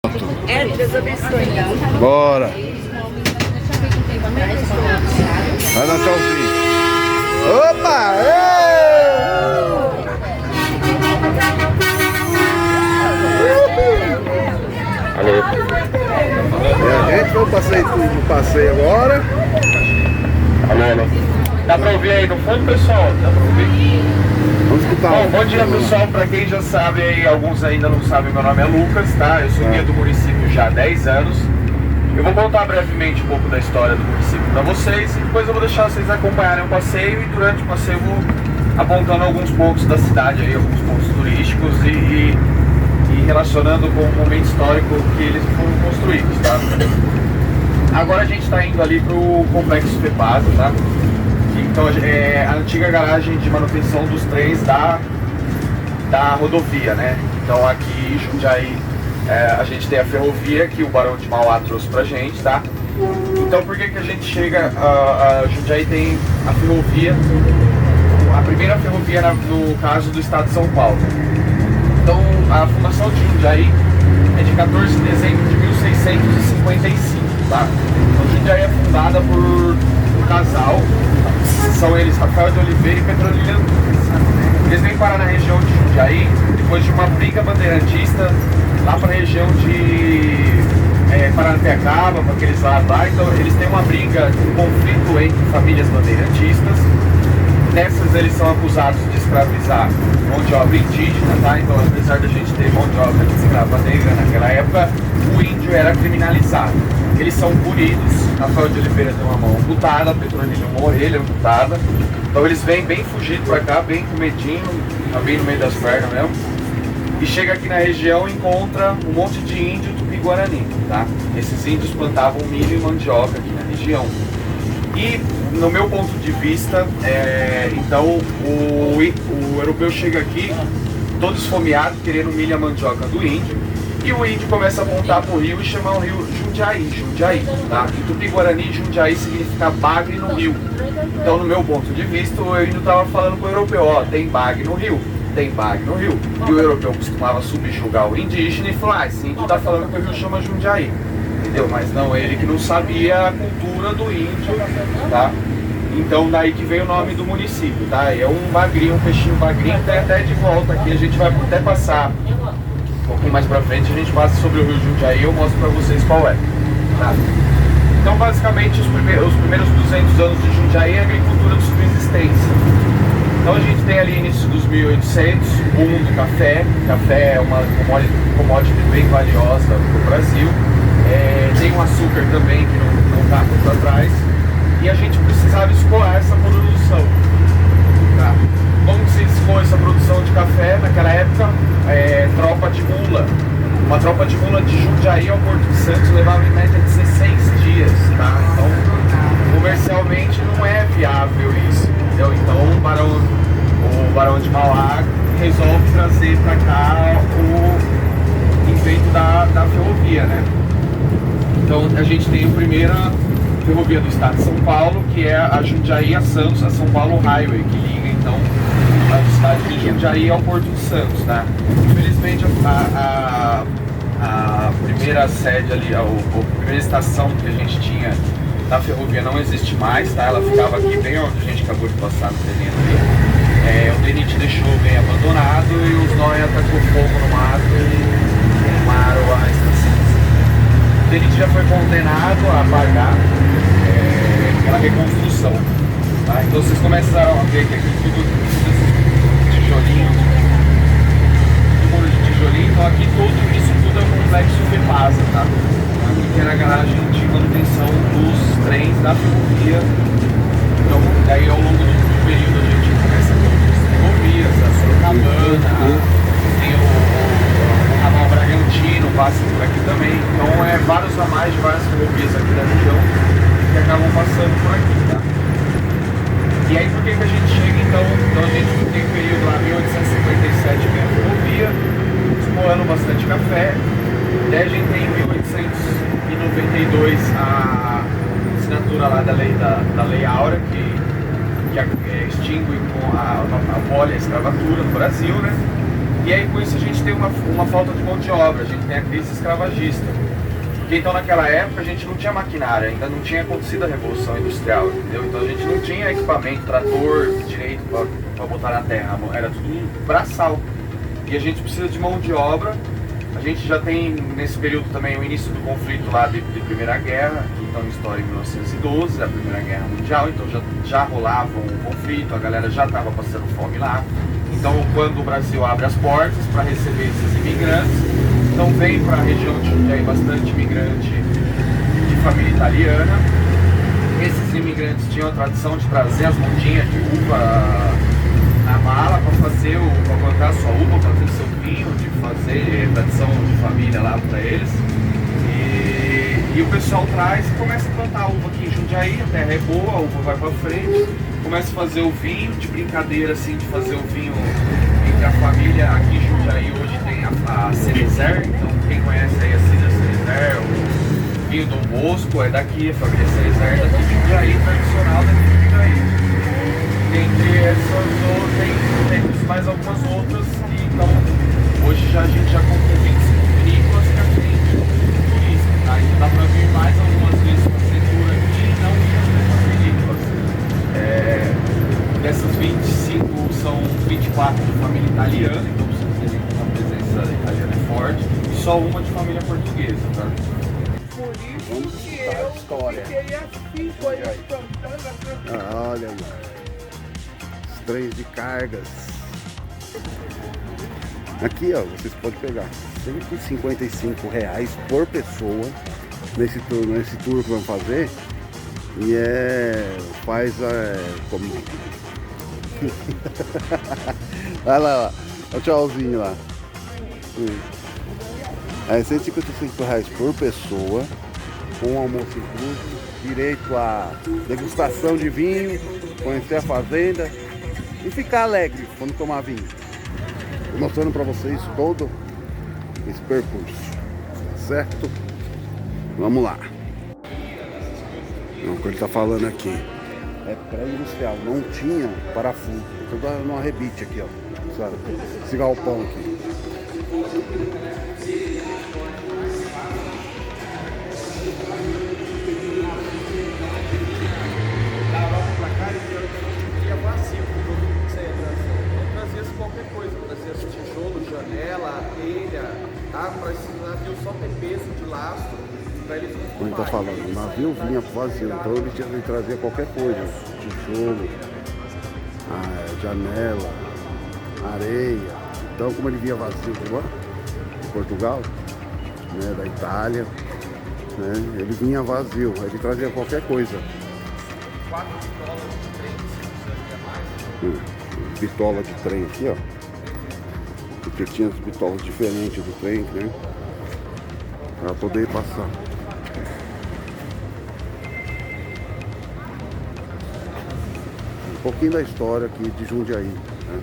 Deus abençoe. Bora. Vai dar tchauzinho. Opa! Alô. E a gente vai no passeio agora. Alô. Dá pra ouvir aí no fundo, pessoal? Dá pra ouvir? Vamos escutar. Bom dia, pessoal. Pra quem já sabe aí, alguns ainda não sabem, meu nome é Lucas, tá? Eu sou guia do município já há 10 anos. Eu vou contar brevemente um pouco da história do município pra vocês e depois eu vou deixar vocês acompanharem o passeio e durante o passeio eu vou apontando alguns pontos da cidade aí, alguns pontos turísticos e relacionando com o momento histórico que eles foram construídos, tá? Agora a gente está indo ali pro Complexo FEPASA, tá? Então é a antiga garagem de manutenção dos trens da rodovia, né? Então aqui em Jundiaí a gente tem a ferrovia que o Barão de Mauá trouxe pra gente, tá? Então por que a gente chega a Jundiaí tem a ferrovia, a primeira ferrovia no caso do estado de São Paulo. Então a fundação de Jundiaí é de 14 de dezembro de 1655, tá? Então Jundiaí é fundada por um casal, são eles Rafael de Oliveira e Petronila. Eles vêm parar na região de Jundiaí depois de uma briga bandeirantista lá para a região de Paranapiacaba, para aqueles lados lá. Então eles têm uma briga, um conflito entre famílias bandeirantistas. Nessas eles são acusados de escravizar mão de obra indígena, tá? Então apesar da gente ter mão de obra de escrava negra naquela época, o índio era criminalizado. Eles são punidos, Rafael de Oliveira tem uma mão amputada, Petronila uma orelha amputada. Então eles vêm bem fugidos pra cá, bem com medinho, tá bem no meio das pernas mesmo. E chega aqui na região e encontra um monte de índio tupi-guarani, tá? Esses índios plantavam milho e mandioca aqui na região. E no meu ponto de vista, então o europeu chega aqui todo esfomeado, querendo milho e mandioca do índio. E o índio começa a apontar para o rio e chamar o rio Jundiaí, tá? Em Tupi-Guarani, Jundiaí significa bagre no rio. Então, no meu ponto de vista, o índio estava falando para o europeu, ó, tem bagre no rio, tem bagre no rio. E o europeu costumava subjugar o indígena e falar, esse índio está falando que o rio chama Jundiaí. Entendeu? Mas não, ele que não sabia a cultura do índio, tá? Então, daí que veio o nome do município, tá? É um bagrinho, um peixinho bagrinho, até de volta aqui, a gente vai até passar um pouquinho mais pra frente, a gente passa sobre o rio Jundiaí e eu mostro pra vocês qual é, tá? Então basicamente os primeiros 200 anos de Jundiaí é a agricultura de subsistência. Então a gente tem ali início dos 1800, o boom do café. Café é uma commodity bem valiosa pro Brasil. Tem o açúcar também que não tá muito atrás. E a gente precisava escoar essa produção, tá? Como se escoa essa produção de café naquela época? Tropa de mula. Uma tropa de mula de Jundiaí ao Porto de Santos levava em média 16 dias, tá? Então, comercialmente não é viável isso, entendeu? Então, o Barão de Mauá resolve trazer para cá o invento da ferrovia, né? Então, a gente tem a primeira ferrovia do estado de São Paulo, que é a Jundiaí a Santos, a São Paulo Highway, que liga, então, a cidade de Jundiaí ao Porto de Santos, tá? Infelizmente a primeira sede ali, a primeira estação que a gente tinha da ferrovia não existe mais, tá? Ela ficava aqui bem onde a gente acabou de passar no terreno ali. O DENIT deixou bem abandonado e os Noia atacou fogo no mato e queimaram a estação. O DENIT já foi condenado a pagar pela reconstrução, tá? Então vocês começaram a ver que aqui tudo tijolinho, muro de tijolinho, então aqui isso tudo é um complexo FEPASA, tá? Aqui que era a garagem de manutenção dos trens da ferrovia. Então daí ao longo do período a gente começa com as ferrovias, a Sorocabana, tem o ramal Bragantino, passa por aqui também. Então vários ramais de várias ferrovias aqui da região que acabam passando por aqui, tá? E aí por que a gente chega então? Então a gente tem o período lá, 1857 vem a ferrovia, escoando bastante café. Daí a gente tem em 1892 a assinatura lá da Lei Áurea, que extingue com a escravatura no Brasil, né? E aí com isso a gente tem uma falta de mão de obra, a gente tem a crise escravagista. Porque então naquela época a gente não tinha maquinária, ainda não tinha acontecido a Revolução Industrial, entendeu? Então a gente não tinha equipamento, trator direito para botar na terra, era tudo braçal. E a gente precisa de mão de obra. A gente já tem nesse período também o início do conflito lá de Primeira Guerra, que então história em 1912, a Primeira Guerra Mundial, então já rolava um conflito, a galera já estava passando fome lá. Então quando o Brasil abre as portas para receber esses imigrantes, então vem para a região de Jundiaí bastante imigrante de família italiana. Esses imigrantes tinham a tradição de trazer as mundinhas de uva na mala para plantar sua uva, para fazer seu vinho, de fazer tradição de família lá para eles. E o pessoal traz e começa a plantar uva aqui em Jundiaí, a terra é boa, a uva vai para frente, começa a fazer o vinho, de brincadeira assim, de fazer o vinho entre a família. Aqui em Jundiaí hoje tem a Cerezer, então quem conhece aí a Cidra Cerezer, o vinho do Bosco é daqui, a família Cerezer é daqui de Jundiaí, tradicional daqui de Jundiaí. Entre essas tem mais algumas outras que então hoje a gente já conta 25 vinícolas que atende turismo, tá? Então dá para vir mais algumas vezes para ser durante não vinícolas. Dessas 25 são 24 de família italiana, então vocês verem que a presença italiana é forte, e só uma de família portuguesa, tá? Por isso que eu fiquei assim, foi plantando. Olha aí. Os trens de cargas. Aqui, ó, vocês podem pegar R$155 por pessoa nesse tour que vamos fazer. E faz como... Olha lá, ó, o tchauzinho lá. É R$155 por pessoa, com almoço incluso, direito a degustação de vinho, conhecer a fazenda e ficar alegre quando tomar vinho. Tô mostrando para vocês todo esse percurso, certo? Vamos lá. Não, o que ele tá falando aqui é pré-industrial, não tinha parafuso. Tudo numa rebite aqui, ó. Sabe? Esse galpão aqui. Qualquer coisa, trazia tijolo, janela, telha, tá? Para esse navio só ter peso de lastro, para eles não. Como ele tá falando, o navio vinha vazio, então ele trazia qualquer coisa, tijolo, janela, areia. Então como ele vinha vazio de Portugal, né, da Itália, né, ele vinha vazio, ele trazia qualquer coisa. 4 bitolas de trem, se quiser mais. Bitola de trem aqui, ó. Porque tinha as bitolas diferentes do trem, né? Pra poder passar. Um pouquinho da história aqui de Jundiaí, né?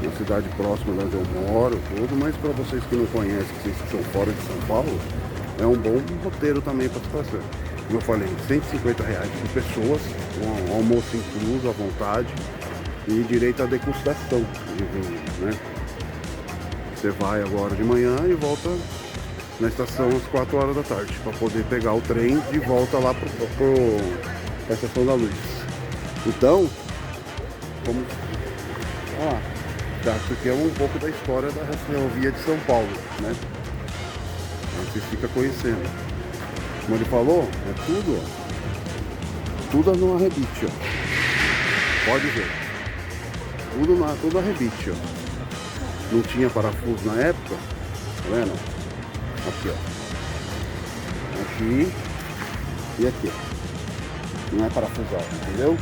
Uma cidade próxima de onde eu moro, tudo, mas para vocês que não conhecem, vocês que são fora de São Paulo, é um bom roteiro também para se fazer. Como eu falei, R$150 por pessoas, um almoço incluso à vontade. E direito à degustação de vinho, né? Você vai agora de manhã e volta na estação às 4 horas da tarde para poder pegar o trem de volta lá para a Estação da Luz. Então, como isso aqui é um pouco da história da ferrovia de São Paulo, né? Você fica conhecendo. Como ele falou, é tudo, ó, tudo numa rebite, ó. Pode ver. Tudo a rebite, ó. Não tinha parafuso na época, tá vendo? Aqui, ó. Aqui e aqui, ó. Não é parafusado, entendeu?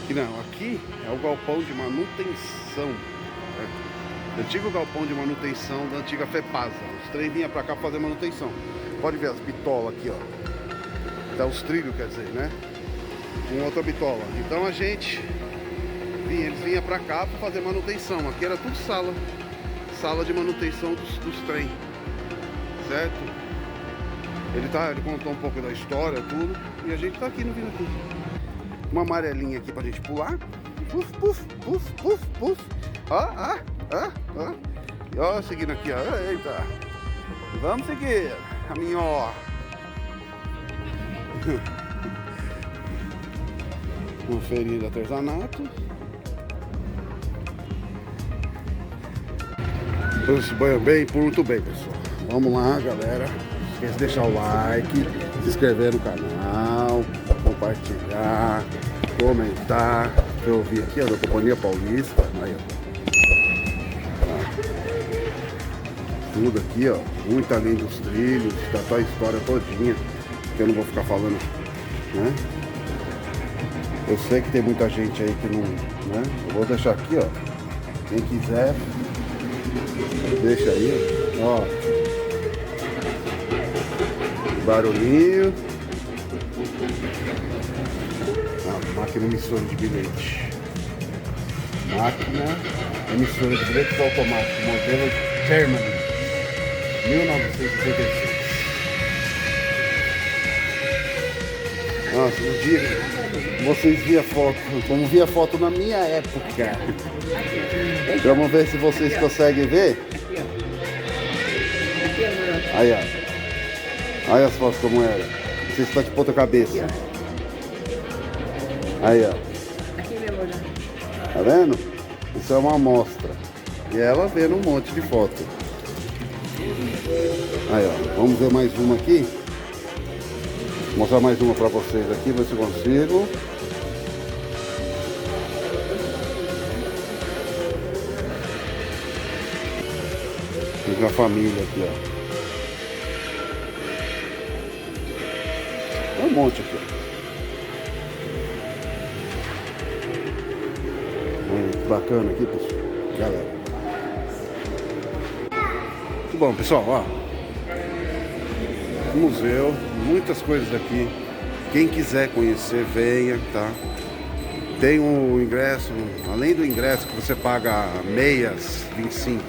Aqui não, aqui é o galpão de manutenção, né? Antigo galpão de manutenção da antiga FEPASA. Os trens vinham pra cá pra fazer manutenção. Pode ver as bitolas aqui, ó. Até os trilhos, quer dizer, né? Com outra bitola. Então a gente eles vinham pra cá pra fazer manutenção. Aqui era tudo sala de manutenção dos trens, certo? Ele contou um pouco da história, tudo, e a gente tá aqui no vindo aqui. Uma amarelinha aqui pra gente pular. Puf, puf, puf, puf, puf. Ó, seguindo aqui, ó. Eita. Vamos seguir. Caminho, ó. Conferir artesanato. Bem, muito bem, pessoal. Vamos lá, galera. Não esqueça de deixar o like, se inscrever no canal, compartilhar, comentar. Eu vi aqui, ó, da Companhia Paulista. Aí, ó. Tudo aqui, ó. Muito além dos trilhos, da a história todinha. Que eu não vou ficar falando, né? Eu sei que tem muita gente aí que não, né? Eu vou deixar aqui, ó. Quem quiser, deixa aí, ó. Barulhinho. A máquina emissora de bilhete. Máquina emissora de bilhete automático. Modelo Germany. 1966. Nossa, um dia vocês viam foto, como via foto na minha época. Vamos ver se vocês conseguem ver. Aí, ó. Olha as fotos como era. Não sei se tá de ponta cabeça. Aí, ó. Tá vendo? Isso é uma amostra. E ela vendo um monte de foto. Aí, ó. Vamos ver mais uma aqui. Vou mostrar mais uma pra vocês aqui, ver se eu consigo. Tem a família aqui, ó. Tem um monte aqui, ó. Que bacana aqui, pessoal. Galera. Muito bom, pessoal, ó. Museu, muitas coisas aqui. Quem quiser conhecer, venha, tá? Tem um ingresso, além do ingresso que você paga meias 25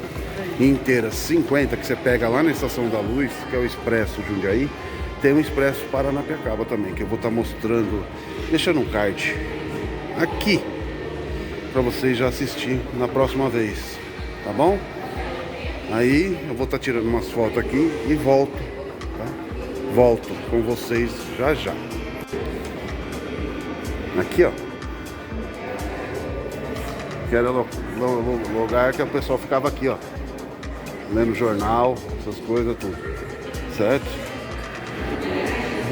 e inteiras 50, que você pega lá na Estação da Luz, que é o Expresso Jundiaí. Tem um Expresso Paranapiacaba também, que eu vou estar mostrando, deixando um card aqui para vocês já assistir na próxima vez, tá bom? Aí eu vou estar tirando umas fotos aqui e volto, tá? Volto com vocês já já. Aqui, ó. Que era o lugar que o pessoal ficava aqui, ó. Lendo jornal, essas coisas tudo. Certo?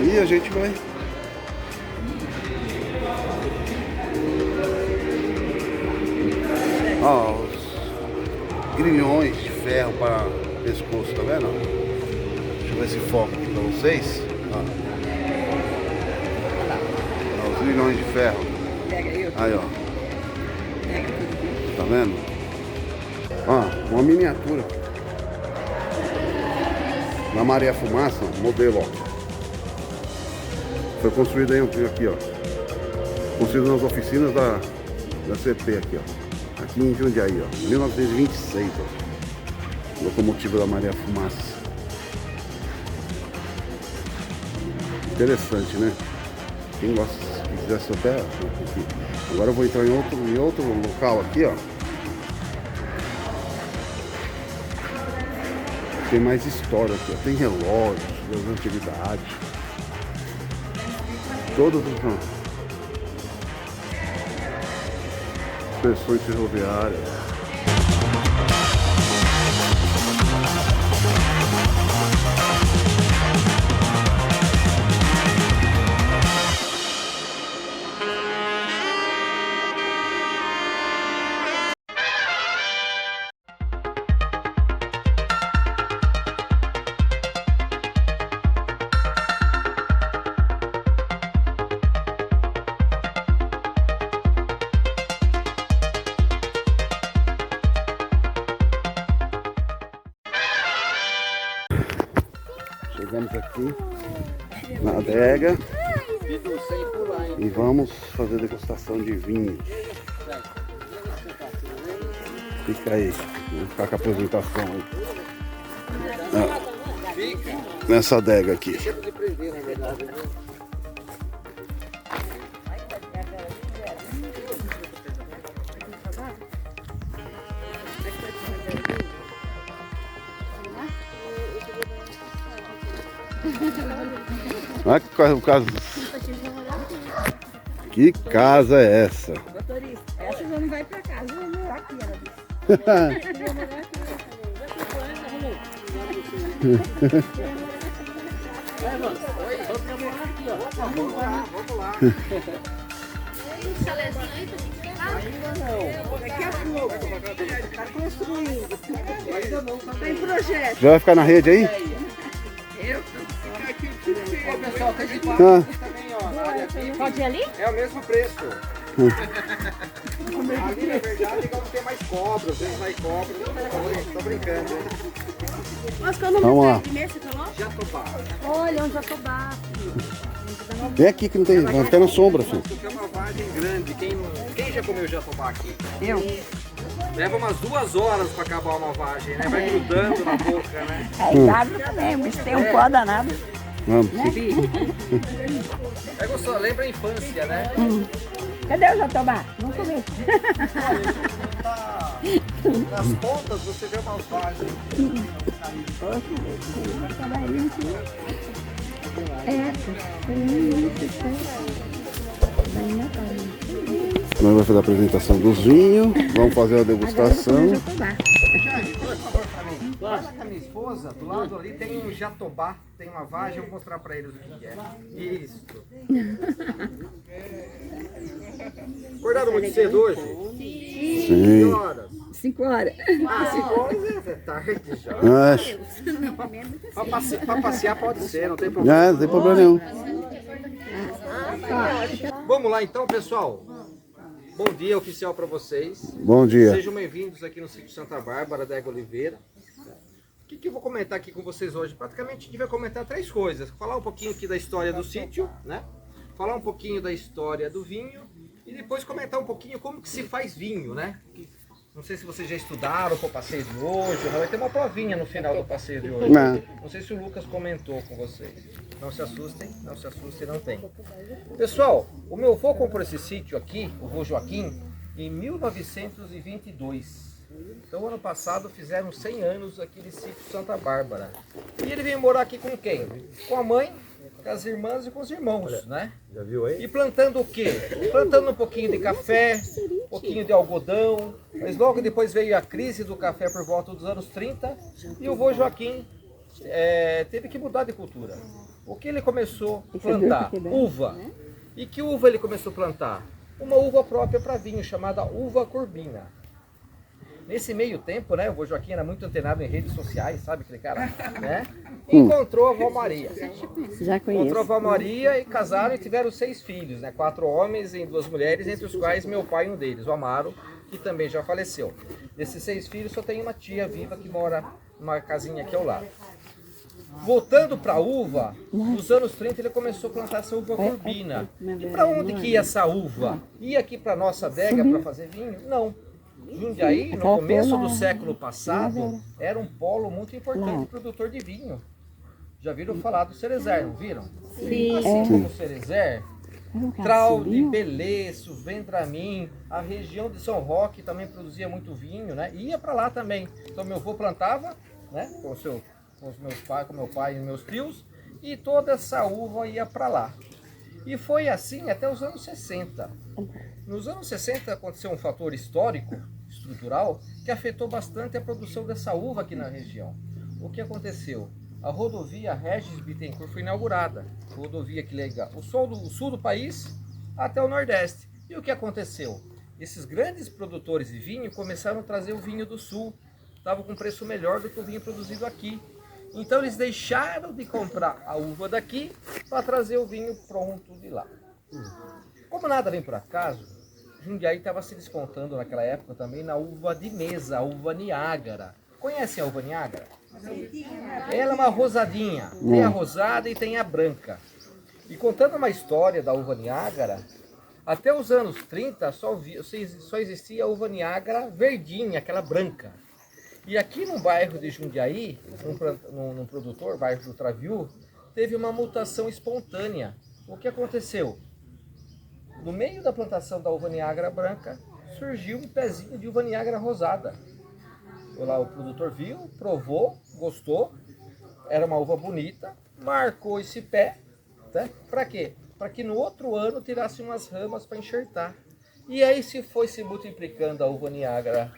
E a gente vai. Ó, os grilhões de ferro para pescoço, tá vendo? Deixa eu ver se foca aqui pra vocês. Ó, os grilhões de ferro. Aí, ó. Tá vendo? Ó, uma miniatura da Maria Fumaça, modelo, ó. Foi construída aí aqui, ó. Construída nas oficinas da CP aqui, ó. Aqui em Jundiaí, ó. 1926, ó. Locomotiva da Maria Fumaça. Interessante, né? Quem gosta, se quiser saber, aqui. Agora eu vou entrar em outro local aqui, ó. Tem mais história aqui, ó. Tem relógios das antiguidades. Todas as expressões ferroviárias. Chegamos aqui na adega e vamos fazer degustação de vinho. Fica aí, vamos ficar com a apresentação aí. Nessa adega aqui. Olha que casa. Que casa é essa? Motorista, essa já não vai pra casa, vai morar aqui, ela disse. Vai morar aqui, Vamos lá. Tem chalezinho aí pra gente pegar? Ainda não. Daqui a pouco. tá construindo. Tá em projeto. Já vai ficar na rede aí? Eu ficar aqui o dia inteiro. Pessoal, tem de Ah. também, ó. Na área aqui Pode ir ali? é o mesmo preço. Ali, na verdade, não tem mais cobra. Às vezes vai cobra. Tô brincando. Mas qual o nome Vamos lá. primeiro você falou? Jatobá. Olha, um jatobá. Vem aqui que não tem. Vai ficar na sombra, filho. Porque é uma vagem grande. Quem já comeu jatobá aqui? Eu. Leva umas 2 horas pra acabar uma vagem, né? Vai grudando na boca, né? É idade também, mas tem um pó danado. Vamos. É gostoso, lembra a infância, né? Cadê o jatobá? Vamos comer. Nas pontas você vê umas vagens. Nós vamos fazer a apresentação dos vinhos. Vamos fazer a degustação. Olha a minha esposa, do lado ali tem um jatobá, tem uma vagem, eu vou mostrar pra eles o que é. Isso. Acordaram muito cedo hoje? Que Sim. horas? 5 horas. Ah, 5 horas é tarde já. Acho. Pra passear pode ser, não tem problema. Ah, não tem problema nenhum. Vamos lá então, pessoal. Bom dia oficial para vocês. Bom dia. Sejam bem-vindos aqui no sítio Santa Bárbara da Ega Oliveira. O que eu vou comentar aqui com vocês hoje? Praticamente a gente vai comentar 3 coisas. Falar um pouquinho aqui da história do sítio, né? Falar um pouquinho da história do vinho e depois comentar um pouquinho como que se faz vinho, né? Não sei se vocês já estudaram para o passeio de hoje, vai ter uma provinha no final do passeio de hoje. Não sei se o Lucas comentou com vocês. Não se assustem, não tem. Pessoal, o meu avô comprou esse sítio aqui, o vô Joaquim, em 1922. Então, ano passado fizeram 100 anos aqui de sítio Santa Bárbara. E ele veio morar aqui com quem? Com a mãe, com as irmãs e com os irmãos, né? Já viu aí? E plantando o quê? Plantando um pouquinho de café, um pouquinho de algodão, mas logo depois veio a crise do café por volta dos anos 30 e o vô Joaquim teve que mudar de cultura. O que ele começou a plantar? Uva. E que uva ele começou a plantar? Uma uva própria para vinho, chamada uva corbina. Nesse meio tempo, né, o vô Joaquim era muito antenado em redes sociais, sabe aquele cara? Né? Encontrou a avó Maria. Já Encontrou a conheço. avó Maria e casaram e tiveram 6 filhos, né? 4 homens e 2 mulheres, entre os quais meu pai um deles, o Amaro, que também já faleceu. Desses 6 filhos só tem uma tia viva que mora numa casinha aqui ao lado. Voltando para a uva, nos anos 30 ele começou a plantar essa uva corbina. E para onde que ia essa uva? Ia aqui para nossa adega para fazer vinho? Não. Jundiaí, no começo do século passado, era um polo muito importante produtor de vinho. Já viram falar do Cerezer, não viram? Sim. Assim como o Cerezer, Traude, Beleço, Vendramin, a região de São Roque também produzia muito vinho, né? E ia para lá também. Então meu avô plantava, né? Com meu pai e meus tios, e toda essa uva ia para lá. E foi assim até os anos 60. Nos anos 60 aconteceu um fator histórico, estrutural, que afetou bastante a produção dessa uva aqui na região. O que aconteceu? A rodovia Regis Bittencourt foi inaugurada. Rodovia que liga o sul do país até o nordeste. E o que aconteceu? Esses grandes produtores de vinho começaram a trazer o vinho do sul. Estava com preço melhor do que o vinho produzido aqui. Então eles deixaram de comprar a uva daqui para trazer o vinho pronto de lá. Como nada vem por acaso, Jundiaí estava se descontando naquela época também na uva de mesa, a uva Niágara. Conhecem a uva Niágara? Ela é uma rosadinha, tem a rosada e tem a branca. E contando uma história da uva Niágara, até os anos 30 só existia a uva Niágara verdinha, aquela branca. E aqui no bairro de Jundiaí, num produtor, bairro do Traviú, teve uma mutação espontânea. O que aconteceu? No meio da plantação da uva Niágara branca, surgiu um pezinho de uva Niágara rosada. O produtor viu, provou, gostou, era uma uva bonita, marcou esse pé, tá? Para quê? Para que no outro ano tirasse umas ramas para enxertar. E aí se foi se multiplicando a uva Niágara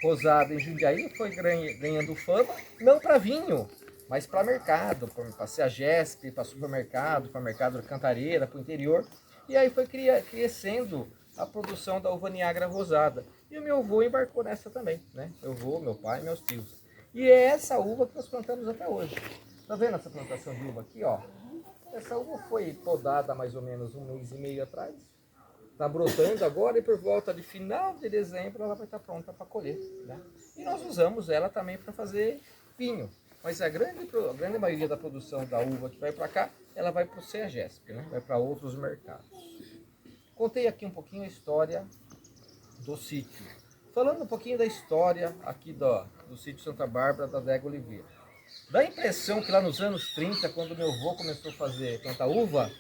rosada em Jundiaí, foi ganhando fama, não para vinho, mas para mercado, para ser a GESP, para supermercado, para mercado de Cantareira, para o interior. E aí foi crescendo a produção da uva Niágara rosada. E o meu avô embarcou nessa também, né? Meu avô, meu pai, meus tios. E é essa uva que nós plantamos até hoje. Tá vendo essa plantação de uva aqui, ó? Essa uva foi podada mais ou menos 1 mês e meio atrás. Está brotando agora e por volta de final de dezembro ela vai estar pronta para colher, né? E nós usamos ela também para fazer vinho. Mas a grande maioria da produção da uva que vai para cá, ela vai para o CEAGESP, né? Vai para outros mercados. Contei aqui um pouquinho a história do sítio. Falando um pouquinho da história aqui do sítio Santa Bárbara da Adega Oliveira. Dá a impressão que lá nos anos 30, quando meu avô começou a plantar uva,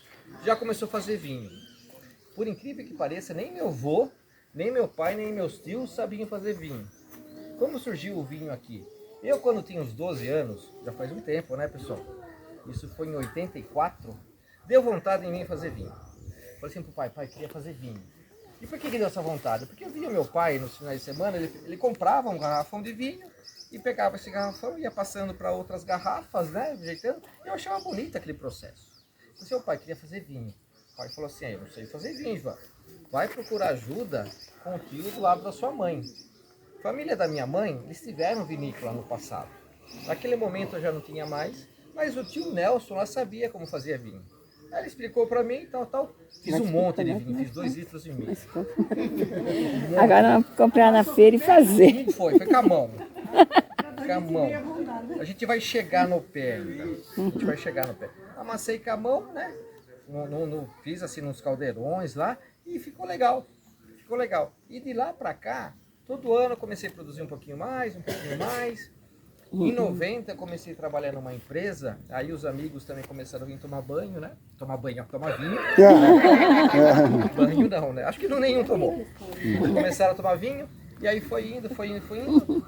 já começou a fazer vinho. Por incrível que pareça, nem meu avô, nem meu pai, nem meus tios sabiam fazer vinho. Como surgiu o vinho aqui? Eu, quando tinha uns 12 anos, já faz um tempo, né, pessoal? Isso foi em 84, deu vontade em mim fazer vinho. Falei assim pro pai, queria fazer vinho. E por que deu essa vontade? Porque eu via meu pai, nos finais de semana, ele comprava um garrafão de vinho e pegava esse garrafão e ia passando para outras garrafas, né, ajeitando. E eu achava bonito aquele processo. Eu falei, seu pai queria fazer vinho. O pai falou assim, eu não sei fazer vinho, João. Vai procurar ajuda com o tio do lado da sua mãe. Família da minha mãe, eles tiveram vinícola no passado. Naquele momento eu já não tinha mais, mas o tio Nelson lá sabia como fazia vinho. Aí ele explicou pra mim, tal. Fiz um monte de vinho, fiz 2,5 litros. Agora vamos comprar na feira e fazer. Foi com a mão. Com a mão. A gente vai chegar no pé ainda. A gente vai chegar no pé. Amassei com a mão, né? Fiz assim nos caldeirões lá e ficou legal. Ficou legal. E de lá pra cá, todo ano eu comecei a produzir um pouquinho mais. Em 90 eu comecei a trabalhar numa empresa, aí os amigos também começaram a vir tomar banho, né? Tomar vinho. Banho não, né? Acho que nenhum tomou. Começaram a tomar vinho, e aí foi indo,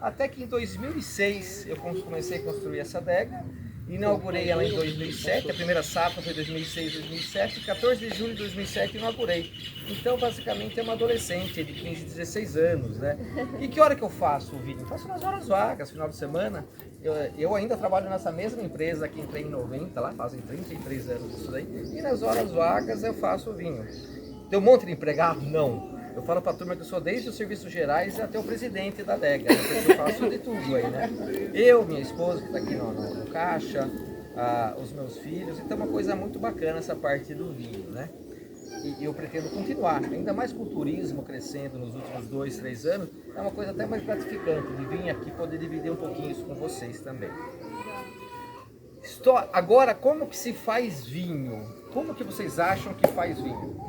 até que em 2006 eu comecei a construir essa adega. Inaugurei ela em 2007, a primeira safra foi 2006, 2007, 14 de julho de 2007 inaugurei. Então, basicamente, é uma adolescente de 15, 16 anos, né? E que hora que eu faço o vinho? Faço nas horas vagas, final de semana. Eu ainda trabalho nessa mesma empresa que entrei em 90, lá fazem 33 anos isso daí. E nas horas vagas eu faço o vinho. Tem um monte de empregado? Não. Eu falo para a turma que eu sou desde os serviços gerais até o presidente da adega. Eu faço de tudo aí, né? Eu, minha esposa que está aqui no caixa, os meus filhos. Então é uma coisa muito bacana essa parte do vinho, né? E eu pretendo continuar, ainda mais com o turismo crescendo nos últimos 2, 3 anos, é uma coisa até mais gratificante de vir aqui poder dividir um pouquinho isso com vocês também. Agora, como que se faz vinho? Como que vocês acham que faz vinho?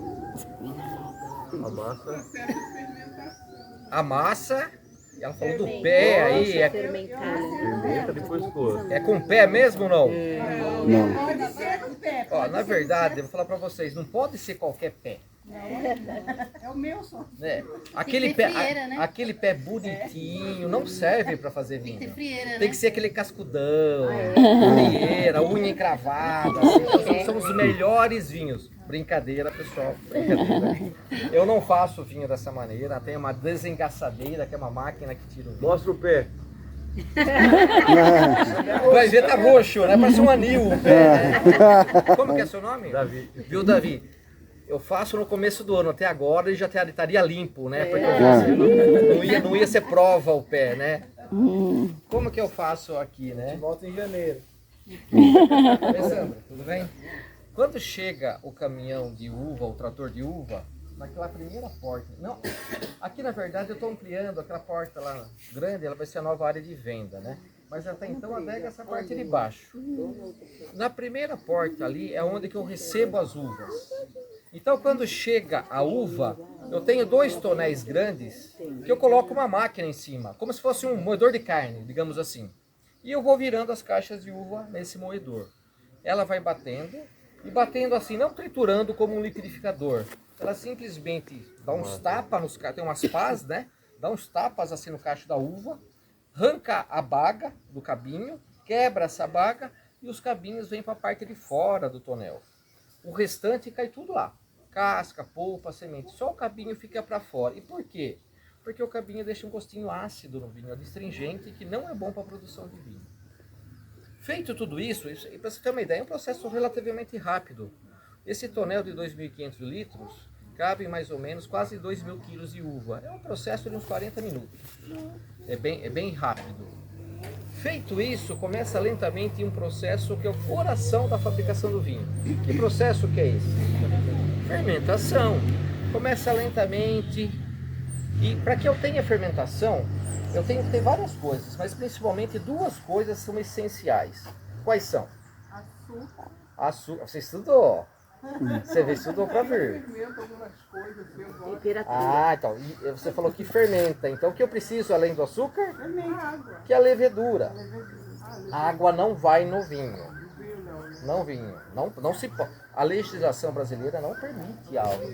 A massa, ela falou do pé aí, Fermenta, depois coa. é com pé mesmo ou não? Não. Ó, na verdade, eu vou falar pra vocês, não pode ser qualquer pé. É o meu só. Né? Tem que ter frieira, né? Aquele pé bonitinho não serve pra fazer vinho. Tem frieira, né? Tem que ser aquele cascudão, frieira, unha encravada. São os melhores vinhos. Brincadeira, pessoal. Brincadeira. Eu não faço vinho dessa maneira. Tem uma desengaçadeira, que é uma máquina que tira o vinho. Mostra o pé. Vai ver, tá roxo, né? Parece um anil o pé, né? Como que é seu nome? Davi. Viu, Davi? Eu faço no começo do ano, até agora ele já estaria limpo, né? Porque não ia ser prova o pé, né? Como que eu faço aqui, né? Volta em janeiro. Alessandra, tudo bem? Quando chega o caminhão de uva, o trator de uva, naquela primeira porta, não, aqui na verdade eu estou ampliando aquela porta lá grande, ela vai ser a nova área de venda, né? Mas até então a adega é essa parte de baixo. Na primeira porta ali é onde que eu recebo as uvas. Então quando chega a uva, eu tenho 2 tonéis grandes que eu coloco uma máquina em cima, como se fosse um moedor de carne, digamos assim. E eu vou virando as caixas de uva nesse moedor. Ela vai batendo, e batendo assim, não triturando como um liquidificador. Ela simplesmente dá uns tapas nos cachos, tem umas pás, né? Dá uns tapas assim no cacho da uva, arranca a baga do cabinho, quebra essa baga e os cabinhos vêm para a parte de fora do tonel. O restante cai tudo lá. Casca, polpa, semente. Só o cabinho fica para fora. E por quê? Porque o cabinho deixa um gostinho ácido no vinho, astringente, que não é bom para a produção de vinho. Feito tudo isso, e para você ter uma ideia, é um processo relativamente rápido. Esse tonel de 2.500 litros cabe mais ou menos quase 2.000 quilos de uva. É um processo de uns 40 minutos. É bem rápido. Feito isso, começa lentamente um processo que é o coração da fabricação do vinho. Que processo que é esse? Fermentação. Começa lentamente. E para que eu tenha fermentação, eu tenho que ter várias coisas, mas principalmente duas coisas são essenciais. Quais são? Açúcar. Você estudou? Você estudou para vir. Ah, então. E você falou que fermenta. Então o que eu preciso além do açúcar? Que é a levedura. A água não vai no vinho. Não vinho. Não se pode. A legislação brasileira não permite álcool.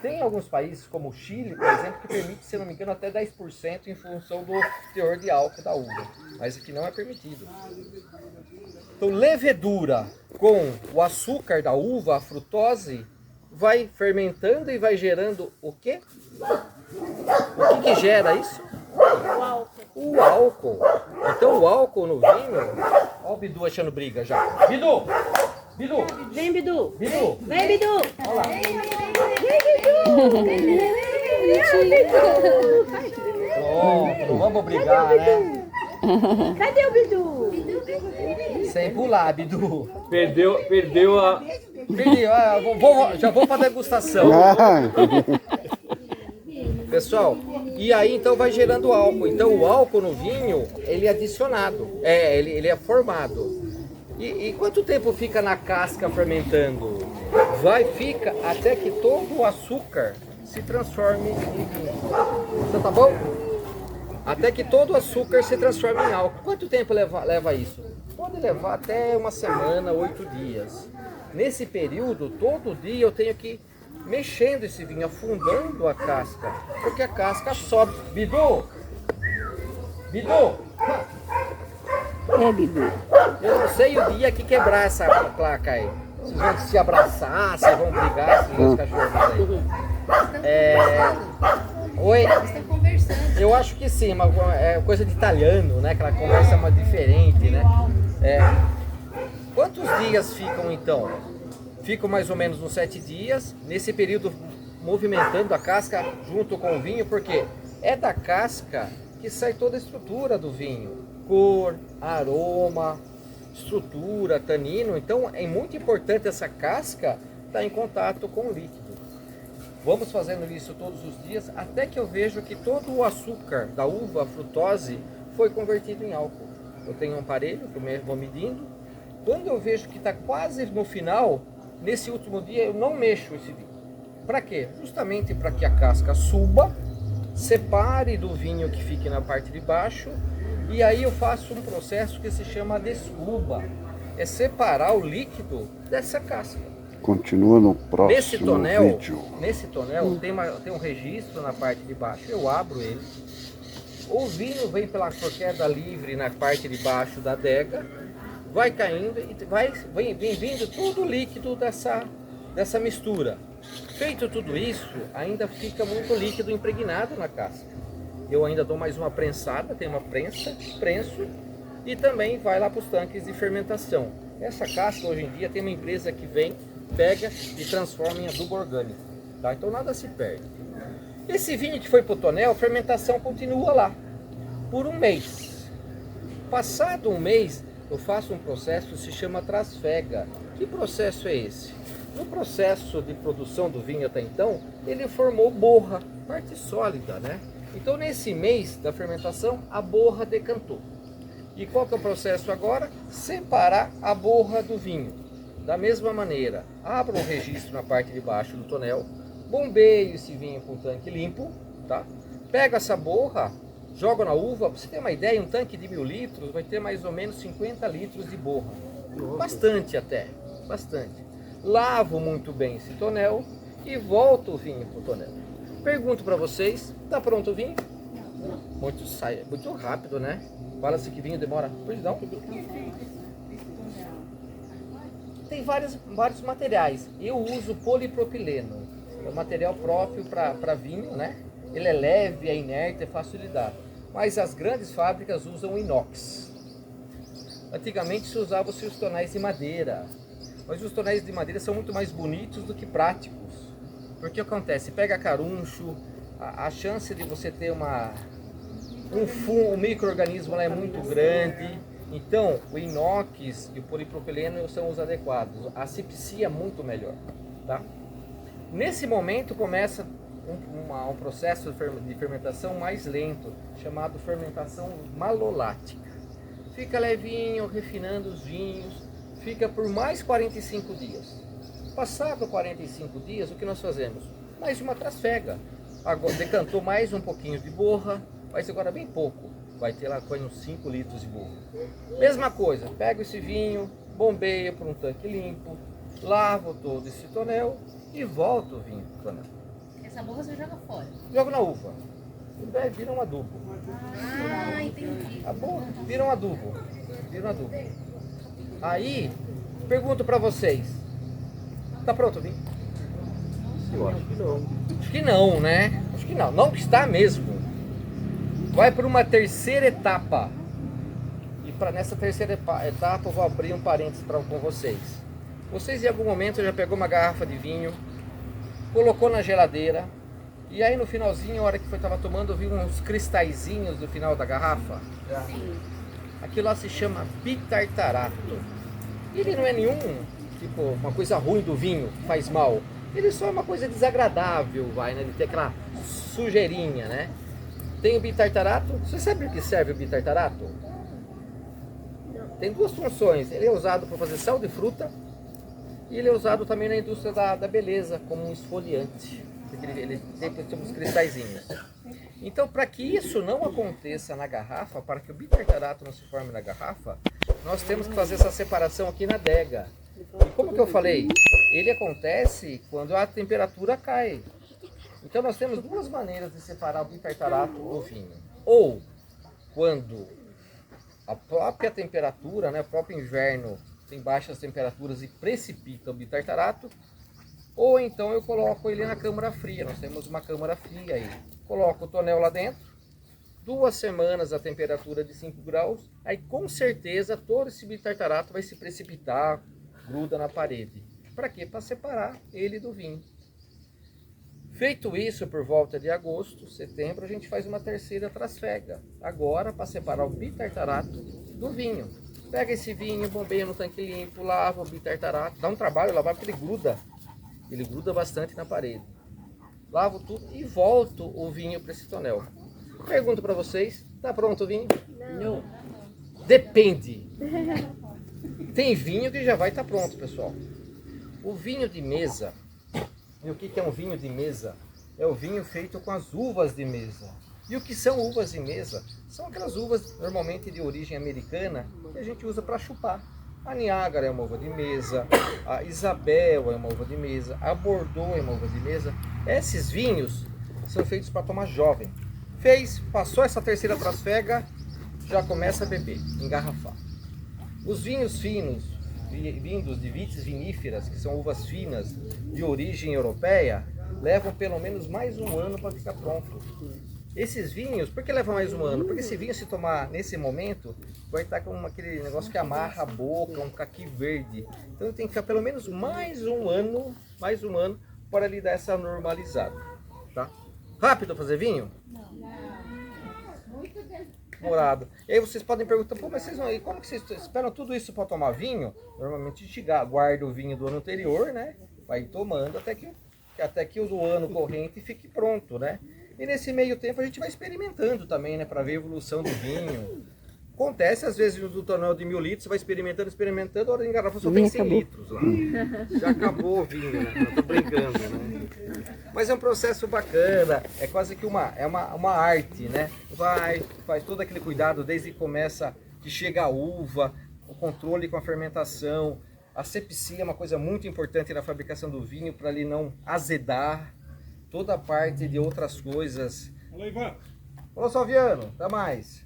Tem alguns países, como o Chile, por exemplo, que permite, se não me engano, até 10% em função do teor de álcool da uva. Mas aqui não é permitido. Então, levedura com o açúcar da uva, a frutose, vai fermentando e vai gerando o quê? O que gera isso? O álcool. Então, o álcool no vinho... Olha o Bidu achando briga já. Bidu! Bidu! Vem, Bidu! Bidu! Vem, Bidu! Olha lá. Pronto, não vamos brigar, né? Cadê o Bidu? Sem pular, Bidu. Perdeu a... Perdi, já vou para degustação. Pessoal, e aí então vai gerando álcool. Então o álcool no vinho, ele é adicionado, ele é formado. E quanto tempo fica na casca fermentando? Fica até que todo o açúcar se transforme em vinho. Então, tá bom? Até que todo o açúcar se transforme em álcool. Quanto tempo leva isso? Pode levar até uma semana, 8 dias. Nesse período, todo dia eu tenho que ir mexendo esse vinho, afundando a casca, porque a casca sobe. Bidu! Bidu! É, Bidu. Eu não sei o dia que quebrar essa placa aí. Vocês vão se abraçar, vocês vão brigar, esses dois cachorros aí. Oi? Estão conversando. Eu acho que sim, é coisa de italiano, né? Aquela conversa mais diferente, né? Quantos dias ficam então? Ficam mais ou menos uns 7 dias, nesse período movimentando a casca junto com o vinho, porque é da casca que sai toda a estrutura do vinho. Cor, aroma, estrutura, tanino. Então é muito importante essa casca estar em contato com o líquido. Vamos fazendo isso todos os dias até que eu vejo que todo o açúcar da uva, a frutose, foi convertido em álcool. Eu tenho um aparelho que eu vou medindo. Quando eu vejo que está quase no final, nesse último dia eu não mexo esse vinho. Para quê? Justamente para que a casca suba, separe do vinho que fique na parte de baixo. E aí eu faço um processo que se chama descuba. É separar o líquido dessa casca. Continua no próximo vídeo. Nesse tonel tem um registro na parte de baixo. Eu abro ele. O vinho vem por queda livre na parte de baixo da adega. Vai caindo e vem vindo todo o líquido dessa mistura. Feito tudo isso, ainda fica muito líquido impregnado na casca. Eu ainda dou mais uma prensada, tem uma prensa, prenso, e também vai lá para os tanques de fermentação. Essa casca hoje em dia tem uma empresa que vem, pega e transforma em adubo orgânico, tá? Então nada se perde. Esse vinho que foi para o tonel, a fermentação continua lá por um mês. Passado um mês, eu faço um processo que se chama trasfega. Que processo é esse? No processo de produção do vinho até então, ele formou borra, parte sólida, né? Então nesse mês da fermentação, a borra decantou. E qual que é o processo agora? Separar a borra do vinho. Da mesma maneira, abro um registro na parte de baixo do tonel, bombeio esse vinho com tanque limpo, tá? Pego essa borra, jogo na uva. Pra você ter uma ideia, um tanque de 1000 litros vai ter mais ou menos 50 litros de borra. Bastante até, bastante. Lavo muito bem esse tonel e volto o vinho para o tonel. Pergunto para vocês, tá pronto o vinho? Muito rápido, né? Fala-se que vinho demora. Pois não. tem vários materiais. Eu uso polipropileno, é um material próprio para vinho, né? Ele é leve, é inerte, é fácil de lidar. Mas as grandes fábricas usam inox. Antigamente se usava os tonéis de madeira, mas os tonéis de madeira são muito mais bonitos do que práticos. Porque acontece, pega caruncho, a chance de você ter um micro-organismo lá é muito grande. Então, o inox e o polipropileno são os adequados. A asepsia é muito melhor, tá? Nesse momento começa um processo de fermentação mais lento, chamado fermentação malolática. Fica levinho, refinando os vinhos, fica por mais 45 dias. Passado 45 dias, o que nós fazemos? Mais uma trasfega. Agora, decantou mais um pouquinho de borra, mas agora bem pouco. Vai ter lá uns 5 litros de borra. Mesma coisa, pego esse vinho, bombeio por um tanque limpo, lavo todo esse tonel e volto o vinho pro tonel. Essa borra você joga fora. Jogo na uva. E daí vira um adubo. Ah, entendi. A borra vira um adubo. Aí, pergunto pra vocês. Tá pronto o vinho? Eu acho que não. Acho que não, né? Acho que não. Não está mesmo. Vai para uma terceira etapa. E nessa terceira etapa eu vou abrir um parênteses com vocês. Vocês em algum momento já pegou uma garrafa de vinho, colocou na geladeira, e aí no finalzinho, a hora que estava tomando, viu uns cristalzinhos no final da garrafa? Sim. Aquilo lá se chama bitartarato. Ele não é nenhum, tipo, uma coisa ruim do vinho, faz mal. Ele só é uma coisa desagradável, né? Ele tem aquela sujeirinha, né? Tem o bitartarato. Você sabe o que serve o bitartarato? Tem duas funções. Ele é usado para fazer sal de fruta e ele é usado também na indústria da beleza como um esfoliante. Ele tem uns cristalzinhos. Então, para que isso não aconteça na garrafa, para que o bitartarato não se forme na garrafa, nós temos que fazer essa separação aqui na adega. E como que eu falei? Ele acontece quando a temperatura cai. Então nós temos duas maneiras de separar o bitartarato do vinho. Ou quando a própria temperatura, né, o próprio inverno tem baixas temperaturas e precipita o bitartarato, ou então eu coloco ele na câmara fria. Nós temos uma câmara fria aí. Coloco o tonel lá dentro, 2 semanas a temperatura de 5 graus, aí com certeza todo esse bitartarato vai se precipitar, gruda na parede. Para quê? Para separar ele do vinho. Feito isso, por volta de agosto, setembro, a gente faz uma terceira trasfega. Agora, para separar o bitartarato do vinho. Pega esse vinho, bombeia no tanque limpo, lava o bitartarato. Dá um trabalho lavar porque ele gruda. Ele gruda bastante na parede. Lavo tudo e volto o vinho para esse tonel. Pergunto para vocês, tá pronto o vinho? Não. Depende. Tem vinho que já vai estar pronto, pessoal. O vinho de mesa... E o que é um vinho de mesa? É o vinho feito com as uvas de mesa. E o que são uvas de mesa? São aquelas uvas normalmente de origem americana que a gente usa para chupar. A Niágara é uma uva de mesa, a Isabel é uma uva de mesa, a Bordeaux é uma uva de mesa. Esses vinhos são feitos para tomar jovem. Passou essa terceira trasfega, já começa a beber, engarrafar. Os vinhos finos, vindos de vites viníferas, que são uvas finas de origem europeia, levam pelo menos mais um ano para ficar pronto. Esses vinhos, por que levam mais um ano? Porque esse vinho, se tomar nesse momento, vai estar com aquele negócio que amarra a boca, um caqui verde. Então tem que ficar pelo menos mais um ano para ele dar essa normalizada. Tá? Rápido fazer vinho? Demorado. E aí vocês podem perguntar, pô, mas como que vocês esperam tudo isso para tomar vinho? Normalmente a gente guarda o vinho do ano anterior, né? Vai tomando até que o do ano corrente fique pronto, né? E nesse meio tempo a gente vai experimentando também, né? Para ver a evolução do vinho. Acontece às vezes do tonel de 1000 litros, você vai experimentando, a hora de engarrafa só tem 100 litros lá. Já acabou o vinho, né? Eu tô brincando, né? Mas é um processo bacana, é quase que uma arte, né? Faz todo aquele cuidado desde que chega a uva, o controle com a fermentação, a asepsia é uma coisa muito importante na fabricação do vinho para ele não azedar, toda a parte de outras coisas. Alô, Ivan. Alô, Salviano, até mais.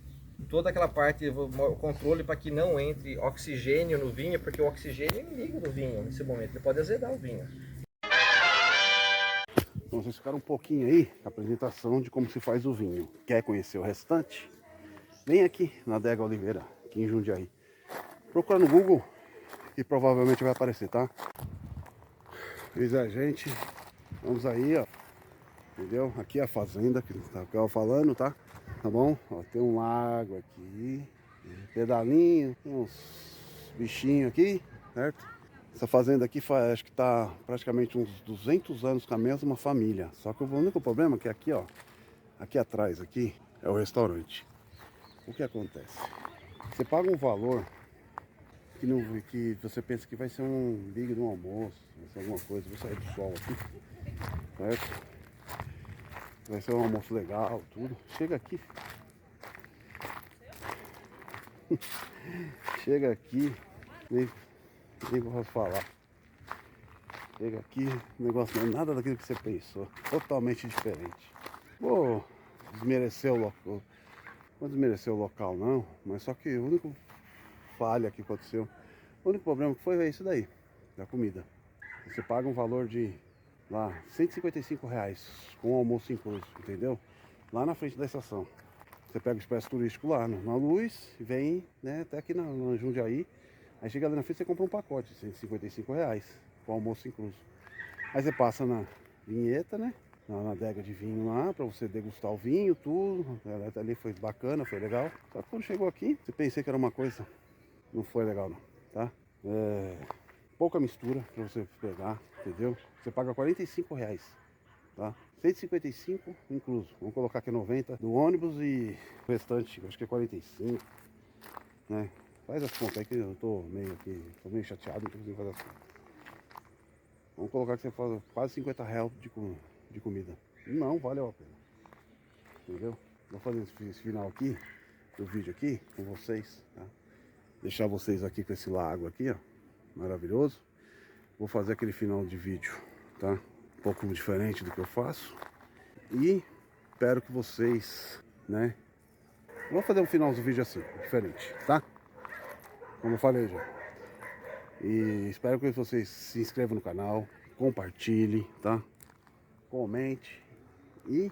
toda aquela parte, o controle para que não entre oxigênio no vinho, porque o oxigênio é inimigo do vinho nesse momento, ele pode azedar o vinho. Então vocês ficaram um pouquinho aí com a apresentação de como se faz o vinho. Quer conhecer o restante? Vem aqui na Adega Oliveira, aqui em Jundiaí. Procura no Google e provavelmente vai aparecer, tá? Diz a gente, vamos aí, ó. Entendeu? Aqui é a fazenda que eu tava falando, tá? Tá bom? Ó, tem um lago aqui, pedalinho, tem uns bichinhos aqui, certo? Essa fazenda aqui acho que tá praticamente uns 200 anos com a mesma família. Só que o único problema é que aqui, ó, aqui atrás aqui é o restaurante. O que acontece? Você paga um valor que você pensa que vai ser um big no almoço, vai ser alguma coisa, vou sair do sol aqui, certo? Vai ser um almoço legal, tudo. Chega aqui. Chega aqui, nem posso falar. Chega aqui, o negócio não é nada daquilo que você pensou. Totalmente diferente. Vou desmerecer o local. Não desmerecer o local não, mas só que o único falha que aconteceu, o único problema que foi é isso daí, da comida. Você paga um valor de lá, R$155 com o almoço incluso, entendeu? Lá na frente da estação. Você pega o expresso turístico lá na Luz, vem, né, até aqui na Jundiaí. Aí chega ali na frente, você compra um pacote de R$155 com o almoço incluso. Aí você passa na vinheta, né? Na adega de vinho lá, pra você degustar o vinho, tudo. Ali foi bacana, foi legal. Só que quando chegou aqui, você pensei que era uma coisa, não foi legal não, tá? Pouca mistura pra você pegar, entendeu? Você paga R$45, tá? 155 incluso. Vamos colocar aqui 90 do ônibus e o restante, acho que é 45, né? Faz as contas aí que eu tô meio chateado, não tô conseguindo fazer as contas. Vamos colocar que você faz quase R$50 de comida. Não valeu a pena. Entendeu? Vou fazer esse final aqui, do vídeo aqui, com vocês, tá? Deixar vocês aqui com esse lago aqui, ó. Maravilhoso. Vou fazer aquele final de vídeo, tá? Um pouco diferente do que eu faço. E espero que vocês, né? Vou fazer um final do vídeo assim, diferente, tá? Como eu falei já. E espero que vocês se inscrevam no canal, compartilhem, tá? Comente e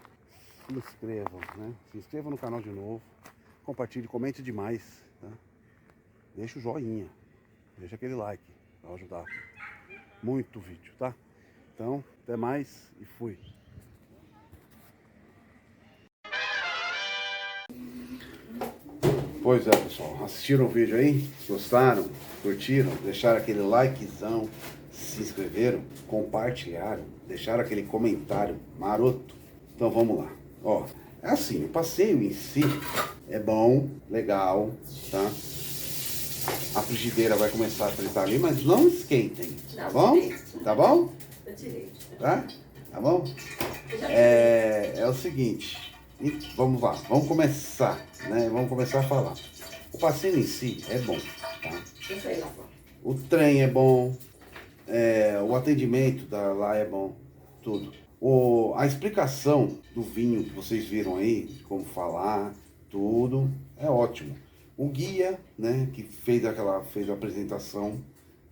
se inscrevam, né? Se inscrevam no canal de novo, compartilhe, comente demais, tá? Deixa o joinha, deixa aquele like, para ajudar muito o vídeo, tá? Então, até mais e fui. Pois é, pessoal, assistiram o vídeo aí? Gostaram? Curtiram? Deixaram aquele likezão? Se inscreveram? Compartilharam? Deixaram aquele comentário maroto? Então vamos lá. Ó, é assim, o passeio em si é bom, legal, tá? A frigideira vai começar a fritar ali, mas não esquentem, tá bom? Tá bom? Tá? Tá bom? É o seguinte... E vamos lá, vamos começar, né? Vamos começar a falar. O passeio em si é bom, tá? O trem é bom, o atendimento lá é bom, tudo. A explicação do vinho que vocês viram aí, de como falar, tudo, é ótimo. O guia, né, que fez a apresentação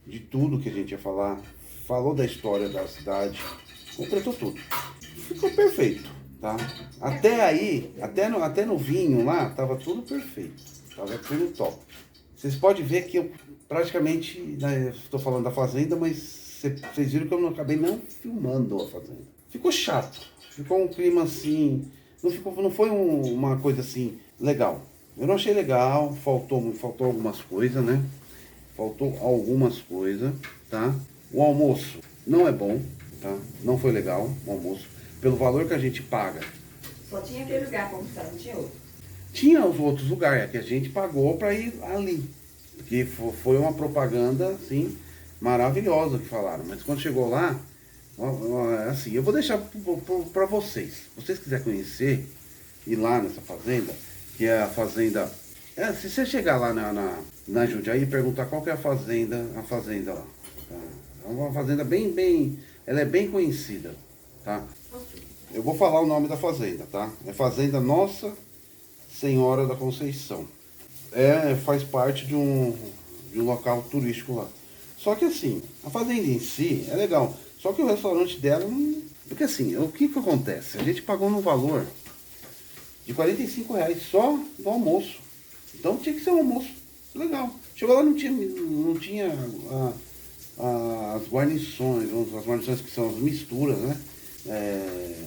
de tudo que a gente ia falar, falou da história da cidade, completou tudo. Ficou perfeito. Tá? Até aí, até no vinho lá, tava tudo perfeito, tava tudo top. Vocês podem ver que eu praticamente, né, estou falando da fazenda, mas vocês viram que eu não acabei não filmando a fazenda. Ficou chato, ficou um clima assim, não foi uma coisa assim legal. Eu não achei legal, faltou algumas coisas, né? Faltou algumas coisas, tá? O almoço não é bom, tá? Não foi legal o almoço. Pelo valor que a gente paga. Só tinha aquele lugar para almoçar, não tinha outro? Tinha os outros lugares que a gente pagou para ir ali. Que foi uma propaganda, assim, maravilhosa que falaram. Mas quando chegou lá, assim, eu vou deixar para vocês. Se vocês quiserem conhecer, ir lá nessa fazenda, que é a fazenda... se você chegar lá na Jundiaí e perguntar qual que é a fazenda lá. Tá? É uma fazenda ela é bem conhecida, tá? Eu vou falar o nome da fazenda, tá? É Fazenda Nossa Senhora da Conceição. Faz parte de um local turístico lá. Só que assim, a fazenda em si é legal. Só que o restaurante dela não... Porque assim, o que acontece? A gente pagou no valor de R$45 só do almoço. Então tinha que ser um almoço legal. Chegou lá, não tinha as guarnições, as guarnições que são as misturas, né?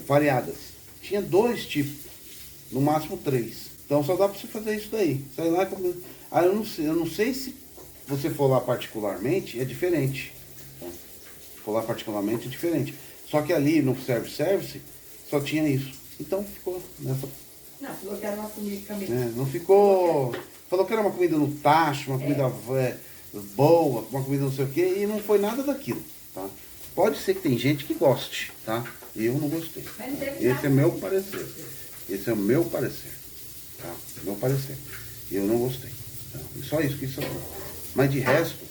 Variadas. Tinha 2 tipos, no máximo 3. Então só dá para você fazer isso daí. Sai lá, eu não sei se você for lá particularmente, é diferente. Tá? Se for lá particularmente, é diferente. Só que ali no service só tinha isso. Então ficou nessa... Não, falou que era uma comida. Não ficou... Falou que era uma comida no tacho, uma comida boa, uma comida não sei o quê, e não foi nada daquilo, tá? Pode ser que tem gente que goste, tá? Eu não gostei. Esse é meu parecer. Esse é o meu parecer, tá? Meu parecer. Eu não gostei. Tá? E só isso que isso é. Mas de resto,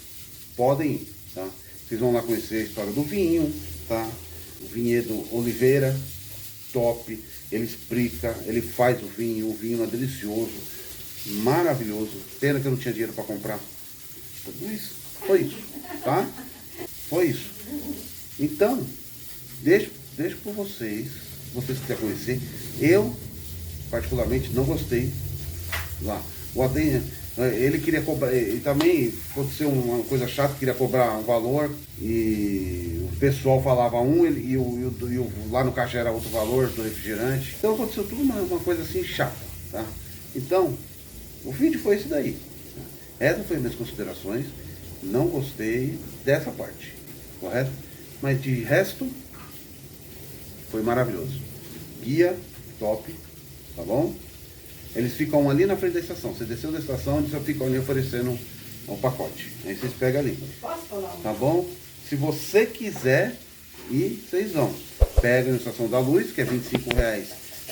podem ir, tá? Vocês vão lá conhecer a história do vinho, tá? O vinhedo Oliveira, top. Ele explica, ele faz o vinho é delicioso, maravilhoso. Pena que eu não tinha dinheiro para comprar. Mas foi isso, tá? Foi isso. Então, deixo por vocês quiserem conhecer. Eu, particularmente, não gostei lá. Ele queria cobrar, e também aconteceu uma coisa chata, queria cobrar um valor e o pessoal falava e lá no caixa era outro valor do refrigerante. Então aconteceu tudo uma coisa assim chata, tá? Então, o vídeo foi esse daí. Essas foram minhas considerações. Não gostei dessa parte, correto? Mas de resto, foi maravilhoso. Guia, top, tá bom? Eles ficam ali na frente da estação. Você desceu da estação, eles só ficam ali oferecendo um pacote. Aí vocês pegam ali. Tá bom? Se você quiser ir, vocês vão. Pega na Estação da Luz, que é R$25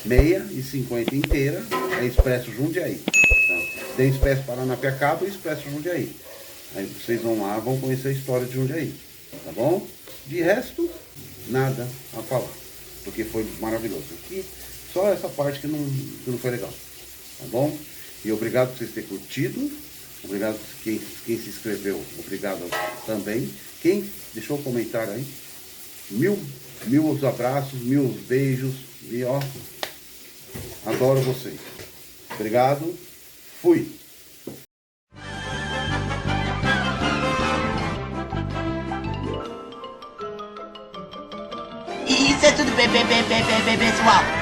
meia e 50 inteira. É Expresso Jundiaí. Tá? Tem Expresso Paranapiacaba e Expresso Jundiaí. Aí vocês vão lá, vão conhecer a história de Jundiaí. Tá bom? De resto, nada a falar. Porque foi maravilhoso. Aqui, só essa parte que não foi legal. Tá bom? E obrigado por vocês terem curtido. Obrigado quem se inscreveu. Obrigado também. Quem deixou um comentário aí. Mil abraços, 1000 beijos. E ó, adoro vocês. Obrigado. Fui. Isso é tudo, pessoal.